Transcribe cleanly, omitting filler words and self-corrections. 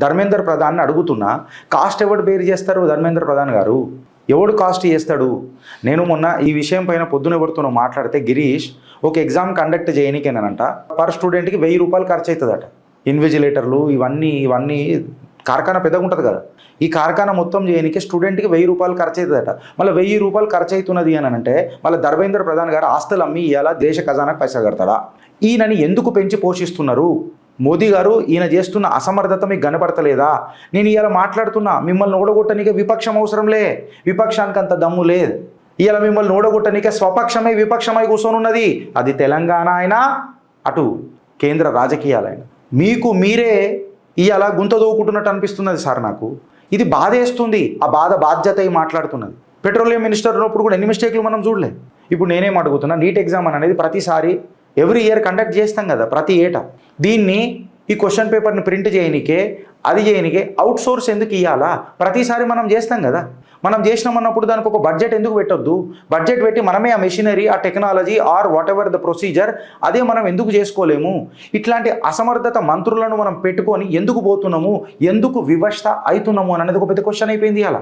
ధర్మేందర్ ప్రధాన్ని అడుగుతున్నా, కాస్ట్ ఎవరు బేర్ చేస్తారు? ధర్మేంద్ర ప్రధాన్ గారు ఎవడు కాస్ట్ చేస్తాడు? నేను మొన్న ఈ విషయం పైన పొద్దున ఎవరితోనో మాట్లాడితే, గిరీష్ ఒక ఎగ్జామ్ కండక్ట్ చేయనికేనంట పర్ స్టూడెంట్కి 1000 రూపాయలు ఖర్చు అవుతుందట. ఇన్విజిలేటర్లు ఇవన్నీ కార్ఖానా పెద్దగా ఉంటుంది కదా, ఈ కార్ఖానా మొత్తం చేయడానికి స్టూడెంట్కి 1000 రూపాయలు ఖర్చు అవుతుందట. మళ్ళీ 1000 రూపాయలు ఖర్చు అవుతున్నది అని అంటే మళ్ళీ ధర్మేంద్ర ప్రధాన్ గారు ఆస్తులు అమ్మి ఇవాళ దేశ ఖజానాకు పైసా కడతాడా? ఈయనని ఎందుకు పెంచి పోషిస్తున్నారు? మోదీ గారు ఈయన చేస్తున్న అసమర్థత మీకు కనపడతలేదా? నేను ఇవాళ మాట్లాడుతున్నా, మిమ్మల్ని ఓడగొట్టనీకే విపక్షం అవసరంలే, విపక్షానికి అంత దమ్ము లేదు. ఇవాళ మిమ్మల్ని ఓడగొట్టనీకే స్వపక్షమై విపక్షమై కూర్చొనున్నది. అది తెలంగాణ అయినా అటు కేంద్ర రాజకీయాలైనా. మీకు మీరే ఇవాళ గుంత దోవుకుంటున్నట్టు అనిపిస్తున్నది సార్ నాకు. ఇది బాధేస్తుంది. ఆ బాధ్యత అయి మాట్లాడుతున్నది. పెట్రోలియం మినిస్టర్ ఉన్నప్పుడు కూడా ఎన్ని మిస్టేక్లు మనం చూడలే. ఇప్పుడు నేనేం అడుగుతున్నా, నీట్ ఎగ్జామ్ అనేది ప్రతిసారి ఎవ్రీ ఇయర్ కండక్ట్ చేస్తాం కదా, ప్రతి ఏటా. దీన్ని ఈ క్వశ్చన్ పేపర్ని ప్రింట్ చేయనికే, అది చేయనికే అవుట్ సోర్స్ ఎందుకు ఇవ్వాలా? ప్రతిసారి మనం చేస్తాం కదా. మనం చేసినామన్నప్పుడు దానికి ఒక బడ్జెట్ ఎందుకు పెట్టొద్దు? బడ్జెట్ పెట్టి మనమే ఆ మెషినరీ, ఆ technology are what ever the procedure అదే మనం ఎందుకు చేసుకోలేము? ఇట్లాంటి అసమర్థత మంత్రులను మనం పెట్టుకొని ఎందుకు పోతున్నాము, ఎందుకు వివక్ష అవుతున్నాము అనేది ఒక పెద్ద క్వశ్చన్ అయిపోయింది అలా.